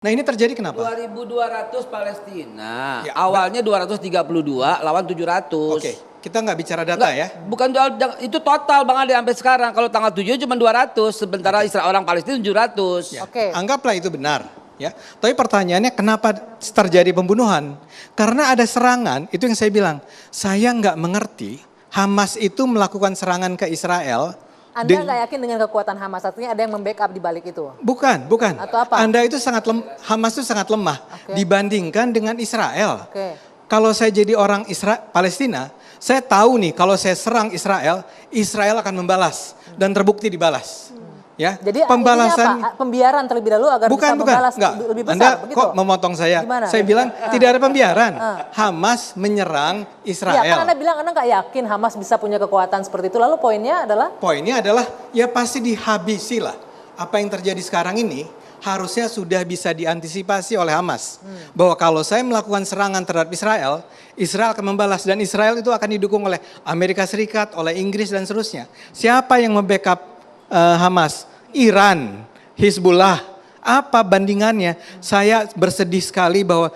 Nah ini terjadi kenapa? 2.200 Palestina, Ya, awalnya 232 lawan 700. Oke, kita nggak bicara data ya. Bukan itu total Bang Ade sampai sekarang. Kalau tanggal 7 cuma 200, sementara Israel orang Palestina 700. Ya, Oke. Anggaplah itu benar. Ya, tapi pertanyaannya kenapa terjadi pembunuhan? Karena ada serangan, itu yang saya bilang. Saya nggak mengerti Hamas itu melakukan serangan ke Israel. Anda nggak yakin dengan kekuatan Hamas? Artinya ada yang membackup di balik itu? Bukan. Atau apa? Anda itu Hamas itu sangat lemah dibandingkan dengan Israel. Oke. Kalau saya jadi orang Palestina, saya tahu nih kalau saya serang Israel, Israel akan membalas dan terbukti dibalas. Ya, Jadi pembalasan ini apa? Pembiaran terlebih dahulu agar bisa membalas enggak. lebih besar. Anda begitu? kok memotong saya? Gimana? Saya bilang tidak ada pembiaran. Hamas menyerang Israel. Ya, kan Anda bilang Anda nggak yakin Hamas bisa punya kekuatan seperti itu. Lalu poinnya adalah? Poinnya adalah ya pasti dihabisi lah. Apa yang terjadi sekarang ini harusnya sudah bisa diantisipasi oleh Hamas. Bahwa kalau saya melakukan serangan terhadap Israel, Israel akan membalas. Dan Israel itu akan didukung oleh Amerika Serikat, oleh Inggris dan seterusnya. Siapa yang membackup Hamas? Iran, Hizbullah. Apa bandingannya? Saya bersedih sekali bahwa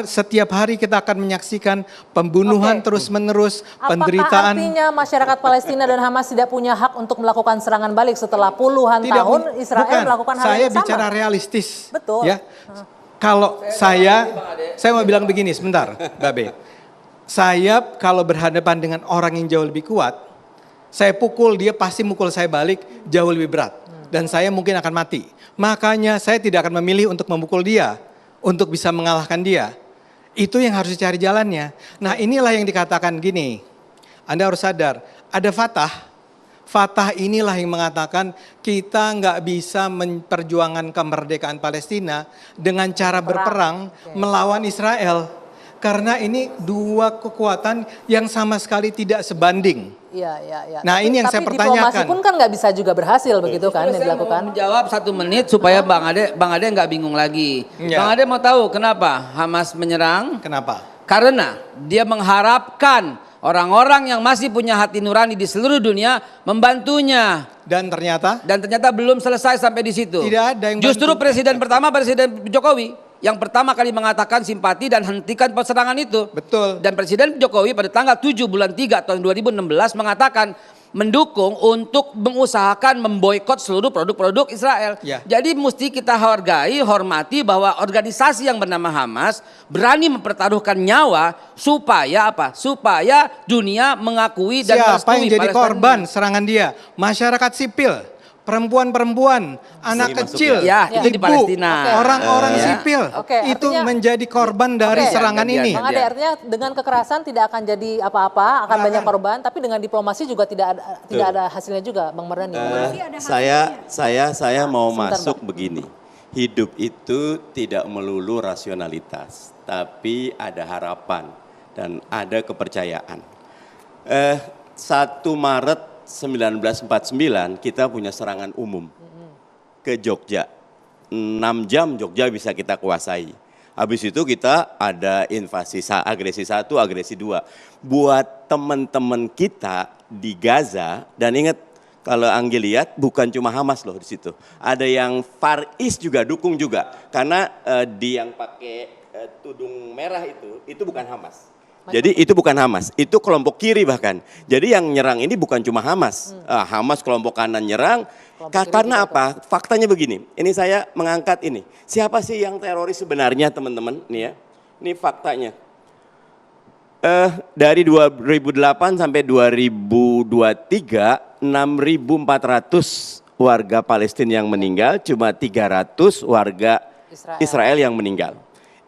setiap hari kita akan menyaksikan pembunuhan terus-menerus, penderitaan. Apakah artinya masyarakat Palestina dan Hamas tidak punya hak untuk melakukan serangan balik setelah puluhan tahun Israel melakukan hal Saya yang sama? bicara realistis. Betul. Ya. Kalau saya mau bilang begini sebentar, Babe. Saya kalau berhadapan dengan orang yang jauh lebih kuat, saya pukul dia pasti mukul saya balik jauh lebih berat. Dan saya mungkin akan mati. Makanya saya tidak akan memilih untuk memukul dia. Untuk bisa mengalahkan dia. Itu yang harus dicari jalannya. Nah inilah yang dikatakan gini. Anda harus sadar. Ada Fatah. Fatah inilah yang mengatakan kita nggak bisa memperjuangkan kemerdekaan Palestina dengan cara berperang melawan Israel. Karena ini dua kekuatan yang sama sekali tidak sebanding. Iya. Nah ini yang saya pertanyakan. Tapi diplomasi pun kan nggak bisa juga berhasil begitu kan yang dilakukan. Jawab 1 menit supaya Bang Ade nggak bingung lagi. Ya. Bang Ade mau tahu kenapa Hamas menyerang? Kenapa? Karena dia mengharapkan orang-orang yang masih punya hati nurani di seluruh dunia membantunya. Dan ternyata belum selesai sampai di situ. Tidak ada yang Justru bantu. Presiden pertama Presiden Jokowi yang pertama kali mengatakan simpati dan hentikan serangan itu. Betul. Dan Presiden Jokowi pada tanggal 7 bulan 3 tahun 2016 mengatakan mendukung untuk mengusahakan memboikot seluruh produk-produk Israel. Ya. Jadi mesti kita hargai, hormati bahwa organisasi yang bernama Hamas berani mempertaruhkan nyawa supaya apa? Supaya dunia mengakui dan Siapa yang merestui jadi Palestina. korban serangan dia? Masyarakat sipil, perempuan-perempuan, anak kecil, Ya, itu di ibu, Palestina. orang-orang Ya. sipil. Oke, Itu artinya- menjadi korban dari serangan ini. Bang Ade, artinya dengan kekerasan tidak akan jadi apa-apa, akan banyak korban, tapi dengan diplomasi juga tidak ada hasilnya juga, Bang Mardhani. Saya mau Sebentar, masuk begini. Hidup itu tidak melulu rasionalitas, tapi ada harapan dan ada kepercayaan. 1 Maret 1949 kita punya serangan umum ke Jogja. 6 jam Jogja bisa kita kuasai. Habis itu kita ada invasi agresi 1, agresi 2. Buat teman-teman kita di Gaza, dan ingat kalau Anggi lihat bukan cuma Hamas loh di situ. Ada yang Far East juga dukung juga. Karena di yang pakai tudung merah itu bukan Hamas. Jadi itu bukan Hamas, itu kelompok kiri bahkan. Jadi yang nyerang ini bukan cuma Hamas. Hamas kelompok kanan nyerang. Karena apa? Faktanya begini, ini saya mengangkat ini. Siapa sih yang teroris sebenarnya teman-teman? Nih ya, ini faktanya. Dari 2008 sampai 2023, 6.400 warga Palestina yang meninggal, cuma 300 warga Israel yang meninggal.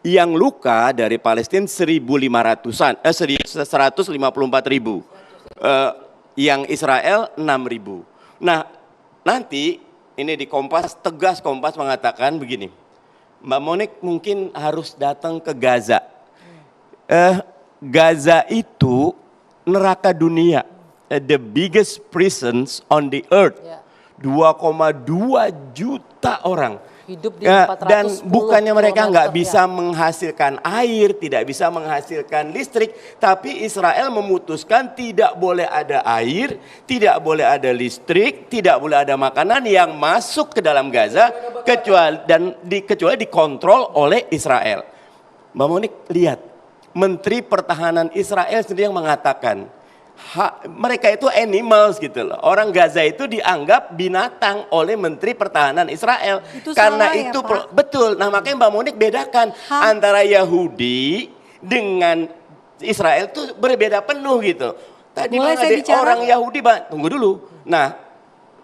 Yang luka dari Palestina 1.500-an, 154.000. Yang Israel 6.000. Nah, nanti ini di Kompas, tegas Kompas mengatakan begini. Mbak Monik mungkin harus datang ke Gaza. Gaza itu neraka dunia. The biggest prisons on the earth. 2,2 juta orang. Hidup di Ya, 410 dan bukannya mereka nggak kilometer, bisa menghasilkan air, tidak bisa menghasilkan listrik, tapi Israel memutuskan tidak boleh ada air, tidak boleh ada listrik, tidak boleh ada makanan yang masuk ke dalam Gaza kecuali dikontrol oleh Israel. Mbak Monik lihat, Menteri Pertahanan Israel sendiri yang mengatakan mereka itu animals gitu loh. Orang Gaza itu dianggap binatang oleh Menteri Pertahanan Israel. Itu Karena salah ya, itu Pak? betul. Nah, makanya Mbak Monik bedakan antara Yahudi dengan Israel itu berbeda penuh gitu. Tadi Boleh Bang saya Ade, bicara? orang Yahudi, Bang, tunggu dulu. Nah,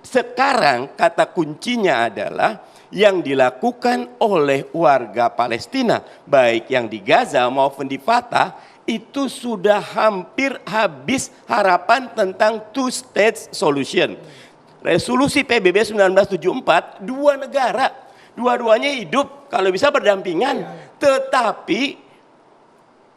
sekarang kata kuncinya adalah yang dilakukan oleh warga Palestina, baik yang di Gaza maupun di Fatah, itu sudah hampir habis harapan tentang two state solution. Resolusi PBB 1974, dua negara, dua-duanya hidup kalau bisa berdampingan. Tetapi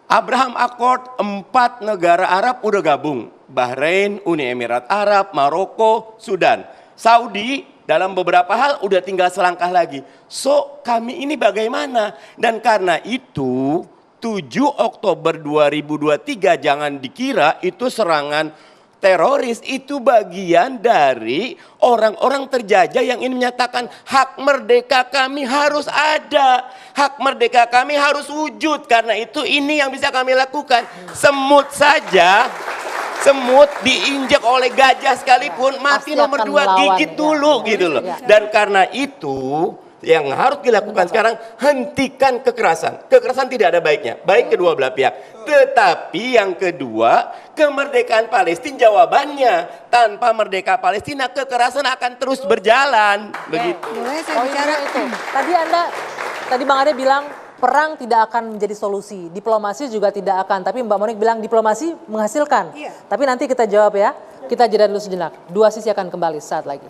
Abraham Accord, 4 negara Arab udah gabung. Bahrain, Uni Emirat Arab, Maroko, Sudan. Saudi dalam beberapa hal udah tinggal selangkah lagi. So kami ini bagaimana? Dan karena itu 7 Oktober 2023 jangan dikira itu serangan teroris, itu bagian dari orang-orang terjajah yang ingin menyatakan hak merdeka kami harus ada, hak merdeka kami harus wujud, karena itu ini yang bisa kami lakukan. Semut saja, semut diinjak oleh gajah sekalipun mati Pasti nomor akan 2 melawan, gigit ya. dulu gitu loh. Dan karena itu yang harus dilakukan sekarang, hentikan kekerasan. Kekerasan tidak ada baiknya, baik kedua belah pihak. Tetapi yang kedua, kemerdekaan Palestina jawabannya. Tanpa merdeka Palestina, kekerasan akan terus berjalan. Begitu. Boleh saya Oh, bicara? itu. Tadi Bang Ade bilang perang tidak akan menjadi solusi, diplomasi juga tidak akan. Tapi Mbak Monik bilang diplomasi menghasilkan. Iya. Tapi nanti kita jawab ya. Kita jeda dulu sejenak. Dua sisi akan kembali saat lagi.